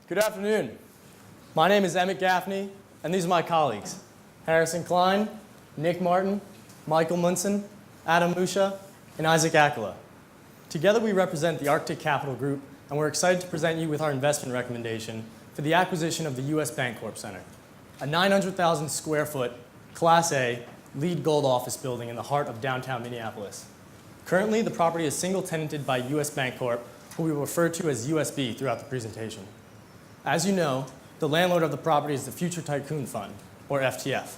Good afternoon. My name is Emmett Gaffney, and these are my colleagues, Harrison Klein, Nick Martin, Michael Munson, Adam Musha, and Isaac Akala. Together we represent the Arctic Capital Group, and we're excited to present you with our investment recommendation for the acquisition of the U.S. Bancorp Center, a 900,000 square foot, Class A, LEED Gold office building in the heart of downtown Minneapolis. Currently, the property is single tenanted by U.S. Bancorp, who we will refer to as USB throughout the presentation. As you know, the landlord of the property is the Future Tycoon Fund, or FTF.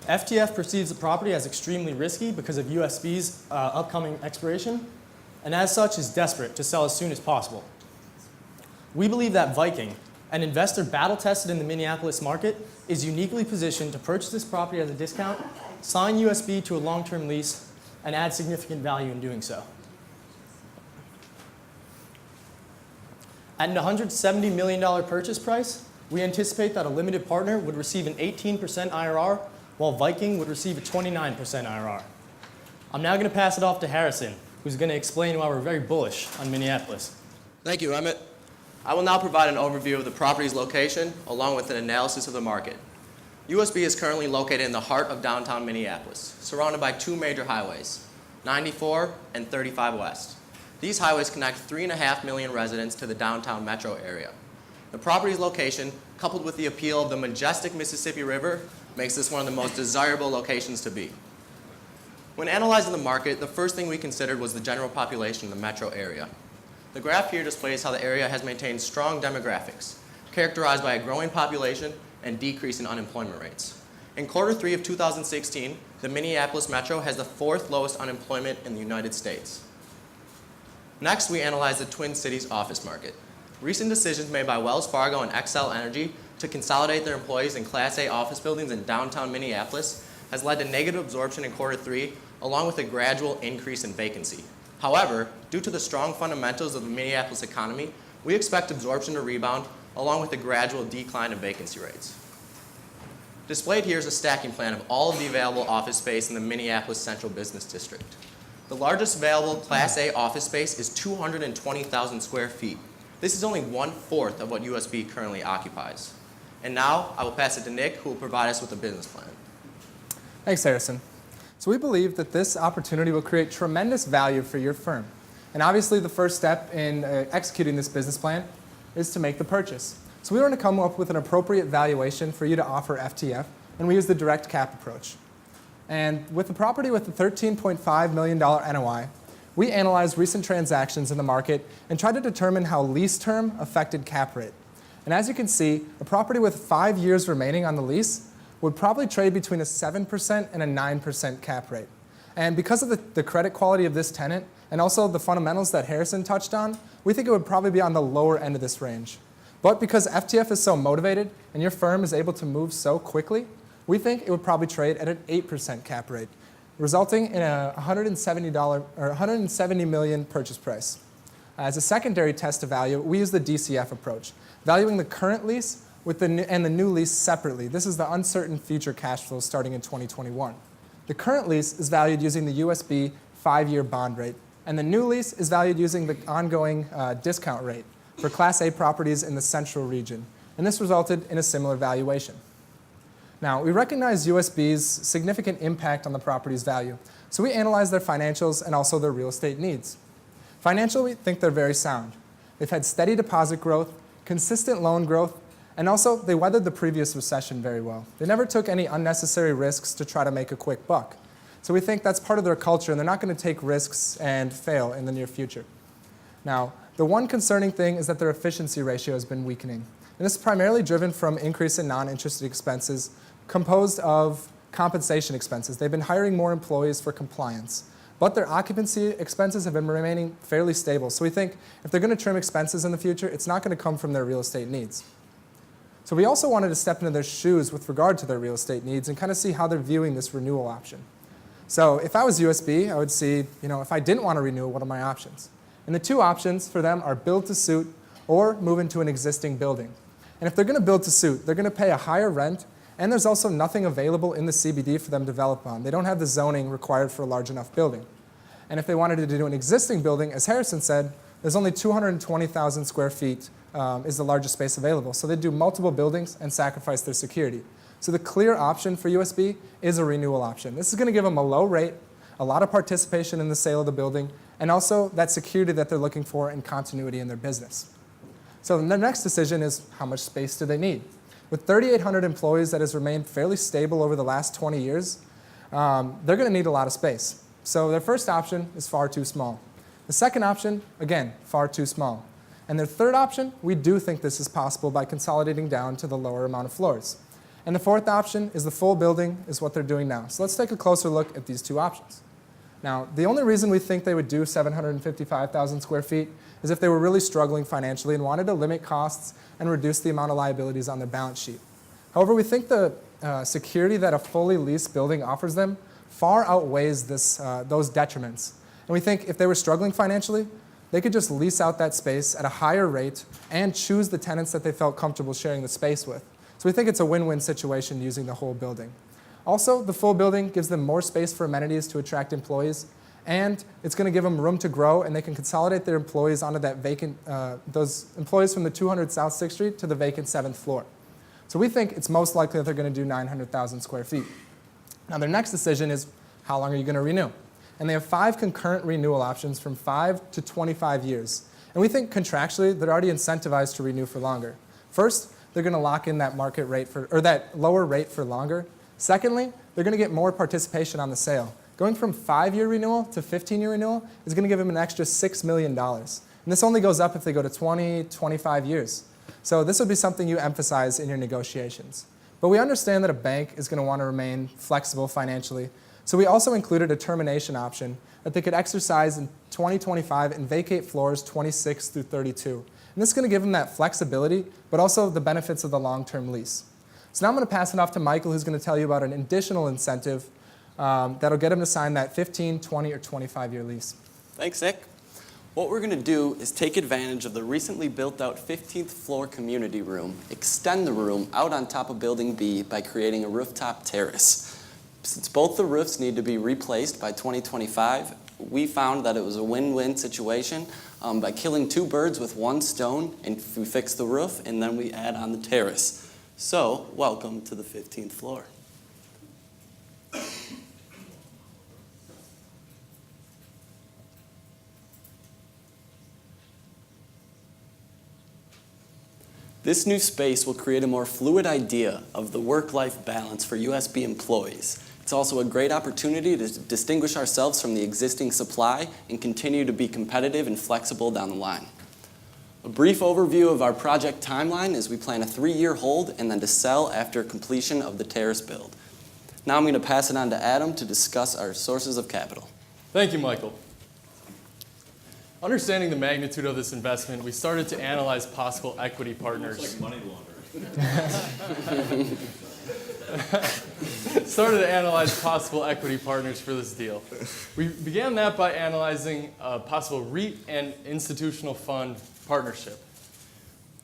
FTF perceives the property as extremely risky because of USB's upcoming expiration, and as such is desperate to sell as soon as possible. We believe that Viking, an investor battle-tested in the Minneapolis market, is uniquely positioned to purchase this property at a discount, sign USB to a long-term lease, and add significant value in doing so. At an $170 million purchase price, we anticipate that a limited partner would receive an 18% IRR, while Viking would receive a 29% IRR. I'm now going to pass it off to Harrison, who's going to explain why we're very bullish on Minneapolis. Thank you, Emmett. I will now provide an overview of the property's location, along with an analysis of the market. USB is currently located in the heart of downtown Minneapolis, surrounded by two major highways, 94 and 35 West. These highways connect 3.5 million residents to the downtown metro area. The property's location, coupled with the appeal of the majestic Mississippi River, makes this one of the most desirable locations to be. When analyzing the market, the first thing we considered was the general population in the metro area. The graph here displays how the area has maintained strong demographics, characterized by a growing population and decrease in unemployment rates. In Q3 of 2016, the Minneapolis metro has the fourth lowest unemployment in the United States. Next, we analyze the Twin Cities office market. Recent decisions made by Wells Fargo and Xcel Energy to consolidate their employees in Class A office buildings in downtown Minneapolis has led to negative absorption in Q3, along with a gradual increase in vacancy. However, due to the strong fundamentals of the Minneapolis economy, we expect absorption to rebound, along with a gradual decline in vacancy rates. Displayed here is a stacking plan of all of the available office space in the Minneapolis Central Business District. The largest available Class A office space is 220,000 square feet. This is only 1/4 of what USB currently occupies. And now, I will pass it to Nick, who will provide us with a business plan. Thanks, Harrison. So we believe that this opportunity will create tremendous value for your firm. And obviously, the first step in executing this business plan is to make the purchase. So we want to come up with an appropriate valuation for you to offer FTF, and we use the direct cap approach. And with the property with the $13.5 million NOI, we analyzed recent transactions in the market and tried to determine how lease term affected cap rate. And as you can see, a property with 5 years remaining on the lease would probably trade between a 7% and a 9% cap rate. And because of the credit quality of this tenant and also the fundamentals that Harrison touched on, we think it would probably be on the lower end of this range. But because FTF is so motivated and your firm is able to move so quickly, we think it would probably trade at an 8% cap rate, resulting in a $170 million purchase price. As a secondary test of value, we use the DCF approach, valuing the current lease and the new lease separately. This is the uncertain future cash flow starting in 2021. The current lease is valued using the USB 5-year bond rate, and the new lease is valued using the ongoing discount rate for Class A properties in the central region. And this resulted in a similar valuation. Now, we recognize USB's significant impact on the property's value, so we analyze their financials and also their real estate needs. Financially, we think they're very sound. They've had steady deposit growth, consistent loan growth, and also they weathered the previous recession very well. They never took any unnecessary risks to try to make a quick buck. So we think that's part of their culture, and they're not going to take risks and fail in the near future. Now, the one concerning thing is that their efficiency ratio has been weakening. And this is primarily driven from increase in non-interest expenses composed of compensation expenses. They've been hiring more employees for compliance. But their occupancy expenses have been remaining fairly stable. So we think if they're going to trim expenses in the future, it's not going to come from their real estate needs. So we also wanted to step into their shoes with regard to their real estate needs and kind of see how they're viewing this renewal option. So if I was USB, I would see, if I didn't want to renew, what are my options? And the two options for them are build to suit or move into an existing building. And if they're going to build to suit, they're going to pay a higher rent, and there's also nothing available in the CBD for them to develop on. They don't have the zoning required for a large enough building. And if they wanted to do an existing building, as Harrison said, there's only 220,000 square feet is the largest space available. So they do multiple buildings and sacrifice their security. So the clear option for USB is a renewal option. This is going to give them a low rate, a lot of participation in the sale of the building, and also that security that they're looking for and continuity in their business. So the next decision is how much space do they need? With 3,800 employees that has remained fairly stable over the last 20 years, they're going to need a lot of space. So their first option is far too small. The second option, again, far too small. And their third option, we do think this is possible by consolidating down to the lower amount of floors. And the fourth option is the full building is what they're doing now. So let's take a closer look at these two options. Now, the only reason we think they would do 755,000 square feet is if they were really struggling financially and wanted to limit costs and reduce the amount of liabilities on their balance sheet. However, we think the security that a fully leased building offers them far outweighs those detriments. And we think if they were struggling financially, they could just lease out that space at a higher rate and choose the tenants that they felt comfortable sharing the space with. So we think it's a win-win situation using the whole building. Also, the full building gives them more space for amenities to attract employees, and it's going to give them room to grow, and they can consolidate their employees onto that vacant, those employees from the 200 South 6th Street to the vacant 7th floor. So we think it's most likely that they're going to do 900,000 square feet. Now, their next decision is, how long are you going to renew? And they have 5 concurrent renewal options from 5 to 25 years. And we think contractually, they're already incentivized to renew for longer. First, they're going to lock in that market rate or that lower rate for longer. Secondly, they're going to get more participation on the sale. Going from 5-year renewal to 15-year renewal is going to give them an extra $6 million. And this only goes up if they go to 20, 25 years. So this would be something you emphasize in your negotiations. But we understand that a bank is going to want to remain flexible financially. So we also included a termination option that they could exercise in 2025 and vacate floors 26 through 32. And this is going to give them that flexibility, but also the benefits of the long-term lease. So now I'm going to pass it off to Michael, who's going to tell you about an additional incentive that'll get him to sign that 15, 20, or 25-year lease. Thanks, Nick. What we're going to do is take advantage of the recently built out 15th floor community room, extend the room out on top of Building B by creating a rooftop terrace. Since both the roofs need to be replaced by 2025, we found that it was a win-win situation by killing 2 birds with 1 stone, and we fix the roof and then we add on the terrace. So, welcome to the 15th floor. This new space will create a more fluid idea of the work-life balance for USB employees. It's also a great opportunity to distinguish ourselves from the existing supply and continue to be competitive and flexible down the line. A brief overview of our project timeline is we plan a 3-year hold and then to sell after completion of the terrace build. Now I'm going to pass it on to Adam to discuss our sources of capital. Thank you, Michael. Understanding the magnitude of this investment, we started to analyze possible equity partners. Looks like money laundering. Started to analyze possible equity partners for this deal. We began that by analyzing a possible REIT and institutional fund partnership.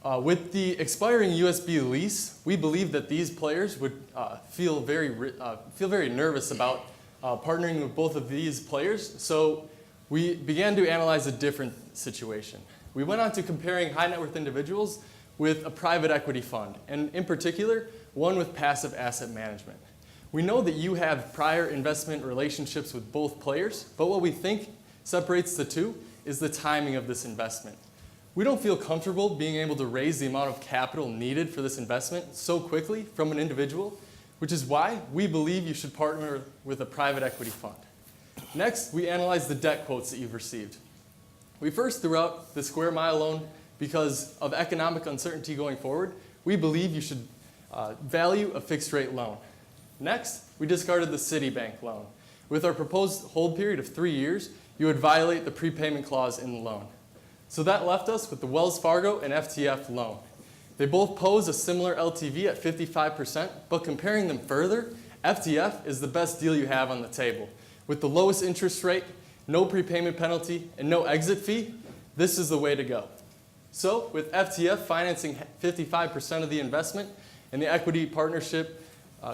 With the expiring USB lease, we believe that these players would feel very nervous about partnering with both of these players. So we began to analyze a different situation. We went on to comparing high net worth individuals with a private equity fund, and in particular, one with passive asset management. We know that you have prior investment relationships with both players, but what we think separates the two is the timing of this investment. We don't feel comfortable being able to raise the amount of capital needed for this investment so quickly from an individual, which is why we believe you should partner with a private equity fund. Next, we analyzed the debt quotes that you've received. We first threw out the square mile loan because of economic uncertainty going forward. We believe you should value a fixed rate loan. Next, we discarded the Citibank loan. With our proposed hold period of 3 years, you would violate the prepayment clause in the loan. So that left us with the Wells Fargo and FTF loan. They both pose a similar LTV at 55%, but comparing them further, FTF is the best deal you have on the table. With the lowest interest rate, no prepayment penalty, and no exit fee, this is the way to go. So with FTF financing 55% of the investment and the equity partnership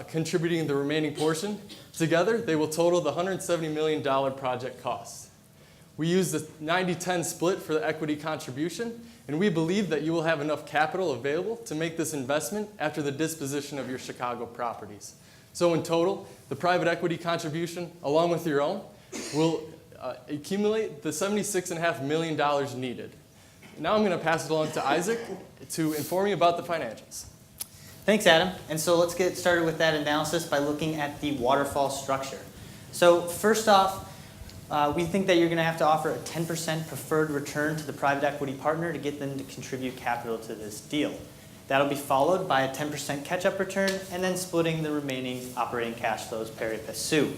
contributing the remaining portion, together they will total the $170 million project cost. We use the 90-10 split for the equity contribution, and we believe that you will have enough capital available to make this investment after the disposition of your Chicago properties. So in total, the private equity contribution, along with your own, will accumulate the $76.5 million needed. Now I'm going to pass it along to Isaac to inform you about the financials. Thanks, Adam. And so let's get started with that analysis by looking at the waterfall structure. So first off, we think that you're going to have to offer a 10% preferred return to the private equity partner to get them to contribute capital to this deal. That'll be followed by a 10% catch-up return and then splitting the remaining operating cash flows pari passu.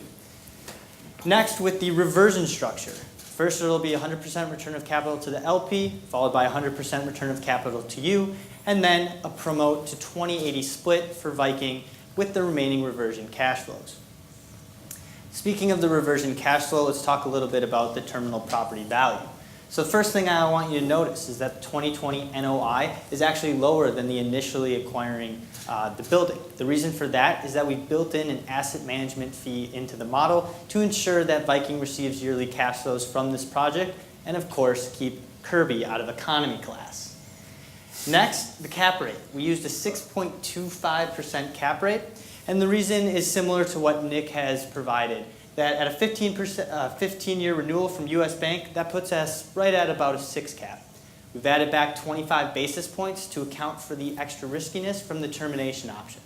Next, with the reversion structure. First, it'll be 100% return of capital to the LP, followed by 100% return of capital to you, and then a promote to 20-80 split for Viking with the remaining reversion cash flows. Speaking of the reversion cash flow, let's talk a little bit about the terminal property value. So the first thing I want you to notice is that the 2020 NOI is actually lower than the initially acquiring the building. The reason for that is that we built in an asset management fee into the model to ensure that Viking receives yearly cash flows from this project and, of course, keep Kirby out of economy class. Next, the cap rate. We used a 6.25% cap rate, and the reason is similar to what Nick has provided. That at a 15-year renewal from US Bank, that puts us right at about a 6 cap. We've added back 25 basis points to account for the extra riskiness from the termination option.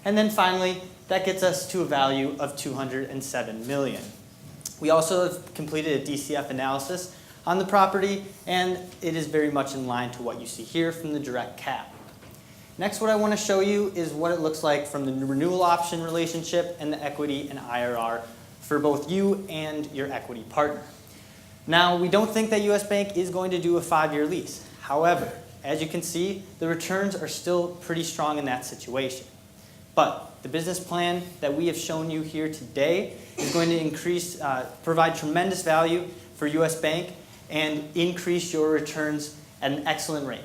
And then finally, that gets us to a value of $207 million. We also have completed a DCF analysis on the property, and it is very much in line to what you see here from the direct cap. Next, what I want to show you is what it looks like from the renewal option relationship and the equity and IRR for both you and your equity partner. Now, we don't think that US Bank is going to do a 5-year lease. However, as you can see, the returns are still pretty strong in that situation. But the business plan that we have shown you here today is going to provide tremendous value for US Bank and increase your returns at an excellent rate.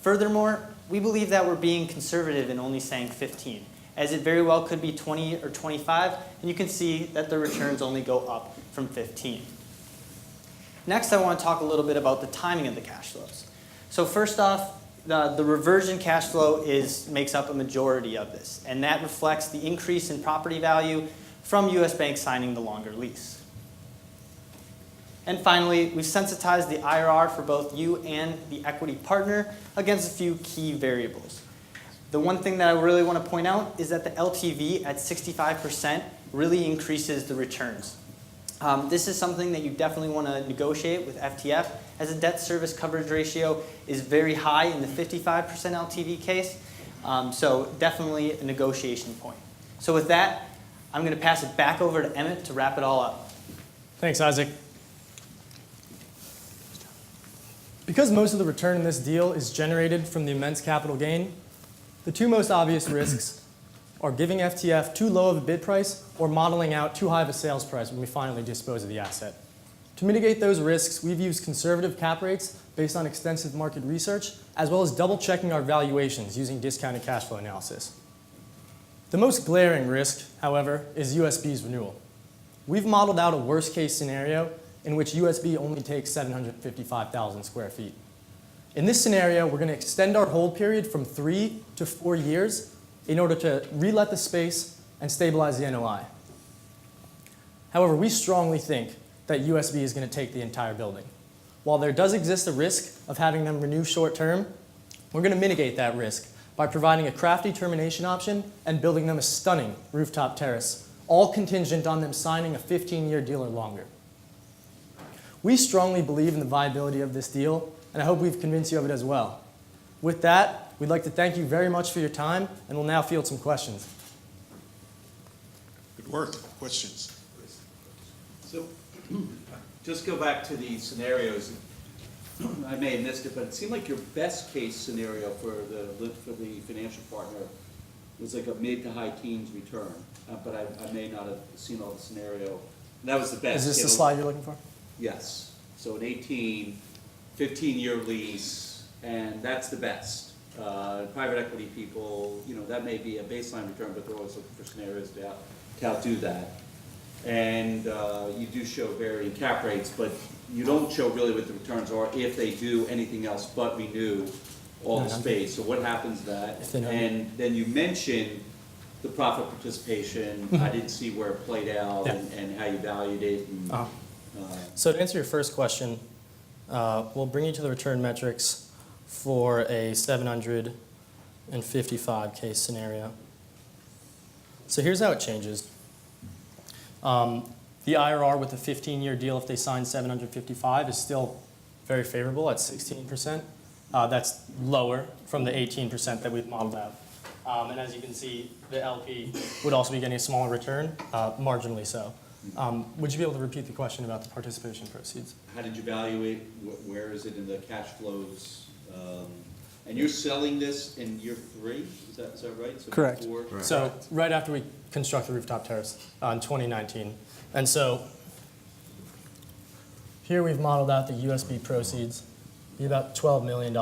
Furthermore, we believe that we're being conservative in only saying 15, as it very well could be 20 or 25, and you can see that the returns only go up from 15. Next, I want to talk a little bit about the timing of the cash flows. So first off, the reversion cash flow makes up a majority of this, and that reflects the increase in property value from US Bank signing the longer lease. And finally, we've sensitized the IRR for both you and the equity partner against a few key variables. The one thing that I really want to point out is that the LTV at 65% really increases the returns. This is something that you definitely want to negotiate with FTF, as the debt service coverage ratio is very high in the 55% LTV case, so definitely a negotiation point. So with that, I'm going to pass it back over to Emmett to wrap it all up. Thanks, Isaac. Because most of the return in this deal is generated from the immense capital gain, the two most obvious risks are giving FTF too low of a bid price or modeling out too high of a sales price when we finally dispose of the asset. To mitigate those risks, we've used conservative cap rates based on extensive market research, as well as double-checking our valuations using discounted cash flow analysis. The most glaring risk, however, is USB's renewal. We've modeled out a worst-case scenario in which USB only takes 755,000 square feet. In this scenario, we're going to extend our hold period from 3 to 4 years in order to relet the space and stabilize the NOI. However, we strongly think that USB is going to take the entire building. While there does exist a risk of having them renew short-term, we're going to mitigate that risk by providing a crafty termination option and building them a stunning rooftop terrace, all contingent on them signing a 15-year deal or longer. We strongly believe in the viability of this deal, and I hope we've convinced you of it as well. With that, we'd like to thank you very much for your time, and we'll now field some questions. Good work. Questions? So, just go back to the scenarios. I may have missed it, but it seemed like your best case scenario for the financial partner was like a mid to high teens return. But I may not have seen all the scenario. And that was the best. Is this the slide you're looking for? Yes. So an 15-year lease, and that's the best. Private equity people, that may be a baseline return, but they're always looking for scenarios to outdo that. And you do show varying cap rates, but you don't show really what the returns are if they do anything else but renew all the space. So what happens to that? If they don't. And then you mentioned the profit participation. I didn't see where it played out Yeah. and how you valued it. And, So to answer your first question, we'll bring you to the return metrics for a 755 case scenario. So here's how it changes. The IRR with the 15-year deal, if they sign 755, is still very favorable at 16%. That's lower from the 18% that we've modeled out. And as you can see, the LP would also be getting a smaller return, marginally so. Would you be able to repeat the question about the participation proceeds? how did you value it? Where is it in the cash flows? And you're selling this in year 3, is that right? So Correct. before- So right after we construct the rooftop terrace in 2019. And so here we've modeled out the USB proceeds, be about $12 million.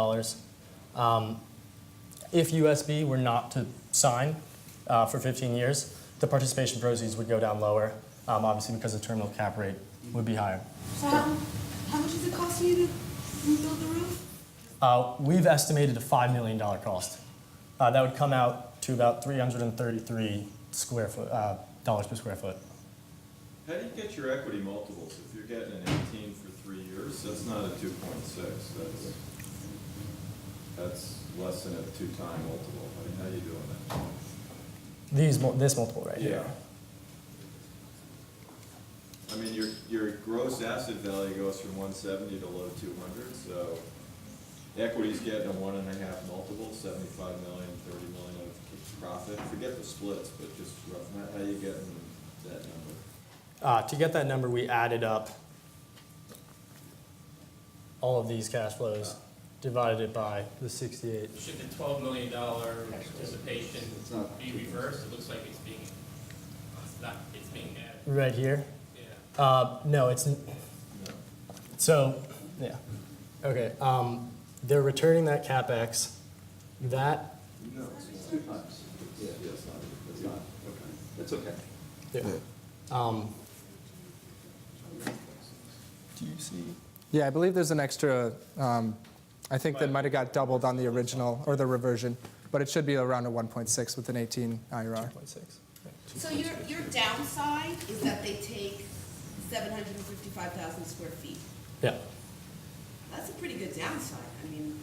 If USB were not to sign for 15 years, the participation proceeds would go down lower, obviously because the terminal cap rate would be higher. So how much is it costing you to rebuild the roof? We've estimated a $5 million cost. That would come out to about 333 square foot, dollars per square foot. How do you get your equity multiples? If you're getting an 18 for 3 years, that's not a 2.6. That's less than a 2-time multiple. I mean, how are you doing that? This multiple right here. I mean, your gross asset value goes from 170 to low 200, so equity's getting a 1.5 multiple, 75 million, 30 million of profit. Forget the splits, but just rough, how are you getting that number? To get that number, we added up all of these cash flows, divided it by the 68. Should the $12 million participation be reversed? It looks like it's being added. Right here? Yeah. No, it's, so, yeah. Okay, they're returning that CapEx, that, No, it's 2 times. Yeah, it's not. Okay. That's okay. yeah. Do you see? Yeah, I believe there's an extra, I think that might have got doubled on the original or the reversion, but it should be around a 1.6 with an 18 IRR. 2.6. So your downside is that they take 755,000 square feet. Yeah. That's a pretty good downside. I mean,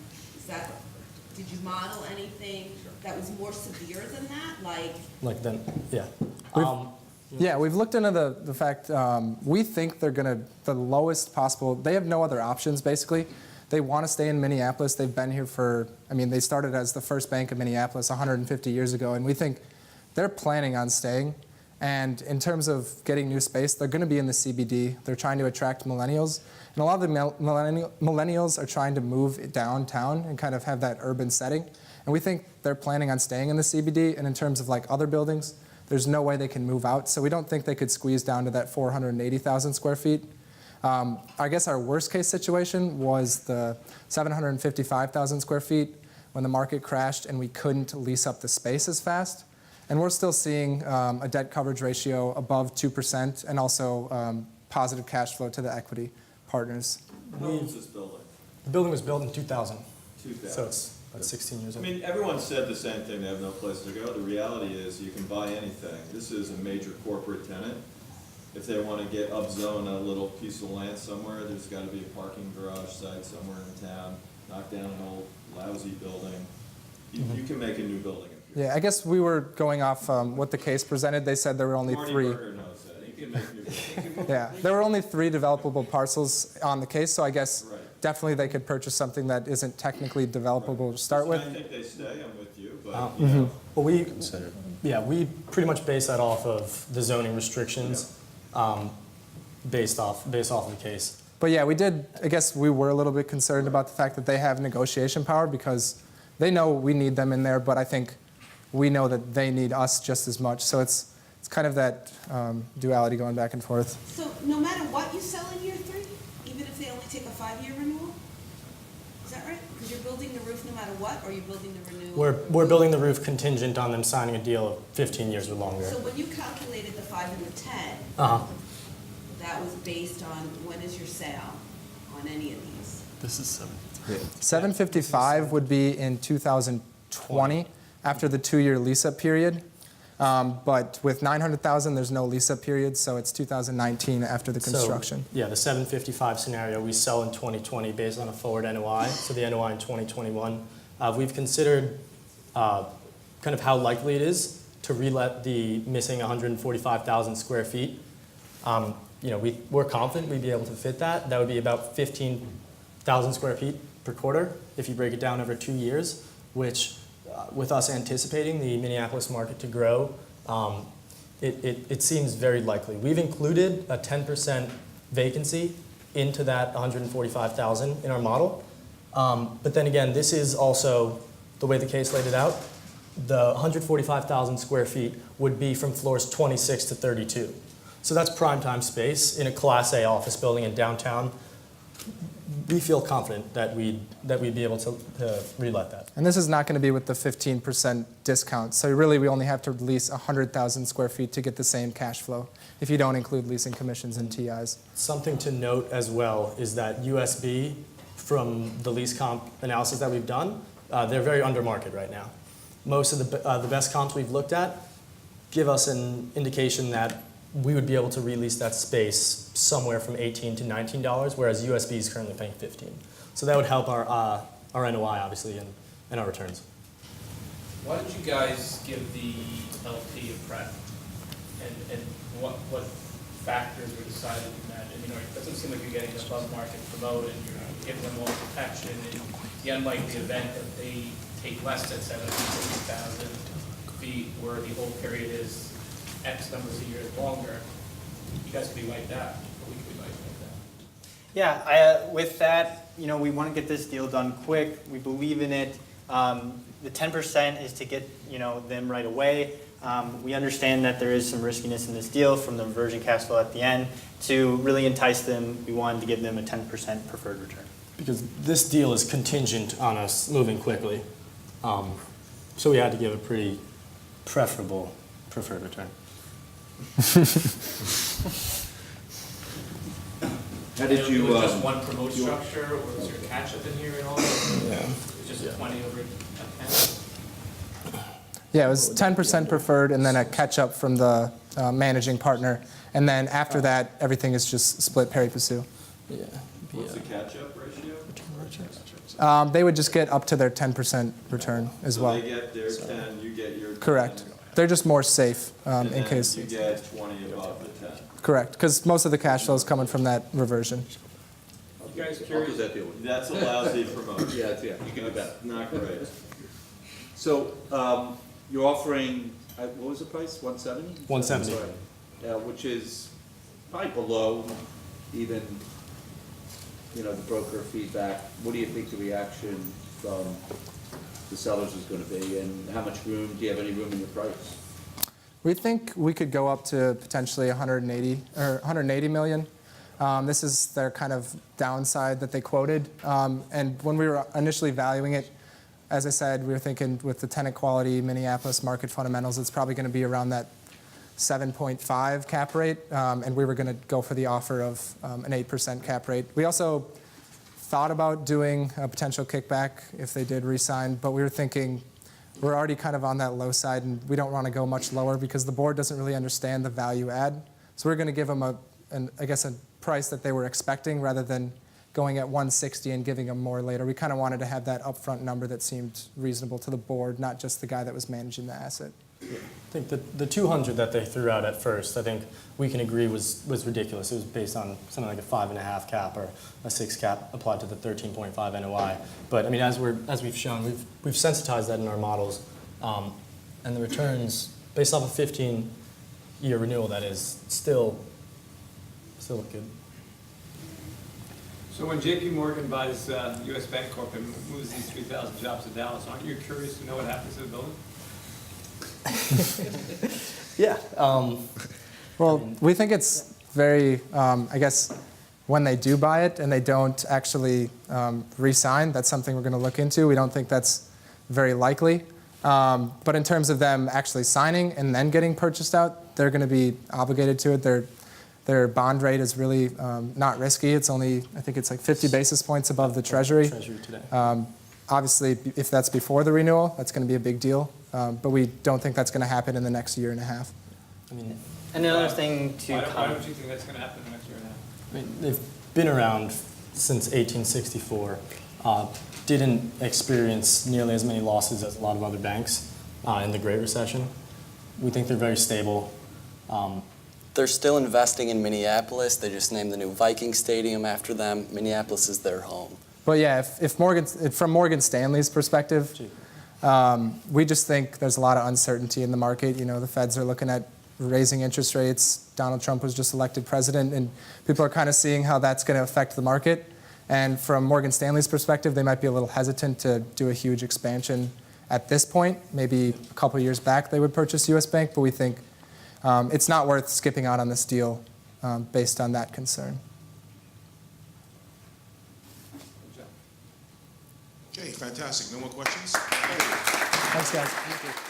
did you model anything that was more severe than that? Like then, yeah. Yeah, we've looked into the fact, we think they're going to, the lowest possible, they have no other options basically. They want to stay in Minneapolis. They've been here for, I mean, they started as the first bank of Minneapolis 150 years ago, and we think they're planning on staying. And in terms of getting new space, they're going to be in the CBD. They're trying to attract millennials. And a lot of the millennials are trying to move downtown and kind of have that urban setting. And we think they're planning on staying in the CBD. And in terms of like other buildings, there's no way they can move out. So we don't think they could squeeze down to that 480,000 square feet. I guess our worst case situation was the 755,000 square feet when the market crashed and we couldn't lease up the space as fast. And we're still seeing a debt coverage ratio above 2% and also positive cash flow to the equity partners. How old is this building? The building was built in 2000, 2000. so it's about 16 years I old. mean, everyone said the same thing, they have no place to go. The reality is you can buy anything. This is a major corporate tenant. If they want to get upzone a little piece of land somewhere, there's got to be a parking garage site somewhere in town, knock down an old lousy building. You can make a new building. If you're Yeah, I guess we were going off what the case presented. They said there were only Marty 3. Berger knows that. You can make new buildings. Yeah, there were only 3 developable parcels on the case, so I guess Right. definitely they could purchase something that isn't technically developable to start with. I think they stay, I'm with you, but, you know. Well, we pretty much base that off of the zoning restrictions, based off of the case. But yeah, we did, I guess we were a little bit concerned about the fact that they have negotiation power because they know we need them in there, but I think we know that they need us just as much. So it's kind of that duality going back and forth. So no matter what you sell in year 3, even if they only take a 5-year renewal? Is that right? Because you're building the roof no matter what, or you're building the renewal? We're building the roof contingent on them signing a deal of 15 years or longer. So when you calculated the 5 and the 10, Uh-huh. that was based on when is your sale on any of these? This is 755 would be in 2020 after the 2-year lease-up period. But with 900,000, there's no lease-up period, so it's 2019 after the construction. So, yeah, the 755 scenario, we sell in 2020 based on a forward NOI, so the NOI in 2021. We've considered kind of how likely it is to relet the missing 145,000 square feet. We're confident we'd be able to fit that. That would be about 15,000 square feet per quarter if you break it down over 2 years, which with us anticipating the Minneapolis market to grow, it seems very likely. We've included a 10% vacancy into that 145,000 in our model. But then again, this is also the way the case laid it out. The 145,000 square feet would be from floors 26 to 32. So that's prime time space in a Class A office building in downtown. We feel confident that we'd be able to relet that. And this is not going to be with the 15% discount. So really, we only have to lease 100,000 square feet to get the same cash flow if you don't include leasing commissions and TIs. Something to note as well is that USB, from the lease comp analysis that we've done, they're very under market right now. Most of the best comps we've looked at give us an indication that we would be able to release that space somewhere from $18 to $19, whereas USB is currently paying $15. So that would help our NOI, obviously, and our returns. Why did you guys give the LP a prep? And what factors were decided in that? I mean, it doesn't seem like you're getting above market promote and you're giving them more protection. In the unlikely event that they take less than 750,000 feet, where the whole period is X numbers of years longer, you guys could be wiped out, or we could be wiped out. Yeah, with that, we want to get this deal done quick. We believe in it. The 10% is to get, them right away. We understand that there is some riskiness in this deal from the reversion cash flow at the end. To really entice them, we wanted to give them a 10% preferred return. Because this deal is contingent on us moving quickly. So we had to give a pretty preferable preferred return. How did you? Was it just one promote structure, or was there a catch up in here at all? Yeah. It was just a 20 over 10? Yeah, it was 10% preferred and then a catch-up from the managing partner. And then after that, everything is just split pari passu. Yeah. What's the catch-up ratio? They would just get up to their 10% return as well. So they get their 10, you get your 10. Correct. They're just more safe And in then case. you get 20 above the 10. Correct, because most of the cash flow is coming from that reversion. You guys How curious? does that deal with? That's a lousy promotion. Yeah, you can do better. Not great. So, you're offering, what was the price, 170? 170. Which is probably below even, the broker feedback. What do you think the reaction from the sellers is gonna be, and how much room, do you have any room in your price? We think we could go up to potentially 180 million. This is their kind of downside that they quoted. And when we were initially valuing it, as I said, we were thinking with the tenant quality, Minneapolis market fundamentals, it's probably going to be around that 7.5 cap rate. And we were going to go for the offer of an 8% cap rate. We also thought about doing a potential kickback if they did re-sign, but we were thinking we're already kind of on that low side and we don't want to go much lower because the board doesn't really understand the value add. So we're going to give them a price that they were expecting rather than going at 160 and giving them more later. We kind of wanted to have that upfront number that seemed reasonable to the board, not just the guy that was managing the asset. I think the 200 that they threw out at first, I think we can agree was ridiculous. It was based on something like a 5.5 cap or a 6 cap applied to the 13.5 NOI. But I mean, as we've shown, we've sensitized that in our models, and the returns based off a 15-year renewal, that is still look good. So when JP Morgan buys US Bank Corp and moves these 3,000 jobs to Dallas, aren't you curious to know what happens to the building? Yeah. Well, we think it's very, when they do buy it and they don't actually re-sign, that's something we're going to look into. We don't think that's very likely. But in terms of them actually signing and then getting purchased out, they're going to be obligated to it. Their bond rate is really not risky. It's only, I think it's like 50 basis points above the Treasury. Today. Obviously, if that's before the renewal, that's going to be a big deal. But we don't think that's going to happen in the next year and a half. I mean, And another thing to Why comment. don't you think that's gonna happen in the next year and a half? I mean, they've been around since 1864. Didn't experience nearly as many losses as a lot of other banks in the Great Recession. We think they're very stable. They're still investing in Minneapolis. They just named the new Viking Stadium after them. Minneapolis is their home. But yeah, from Morgan Stanley's perspective, we just think there's a lot of uncertainty in the market. You know, the Feds are looking at raising interest rates. Donald Trump was just elected president, and people are kind of seeing how that's going to affect the market. And from Morgan Stanley's perspective, they might be a little hesitant to do a huge expansion at this point. Maybe a couple of years back they would purchase U.S. Bank, but we think it's not worth skipping out on this deal based on that concern. Okay, fantastic. No more questions? Thanks, guys.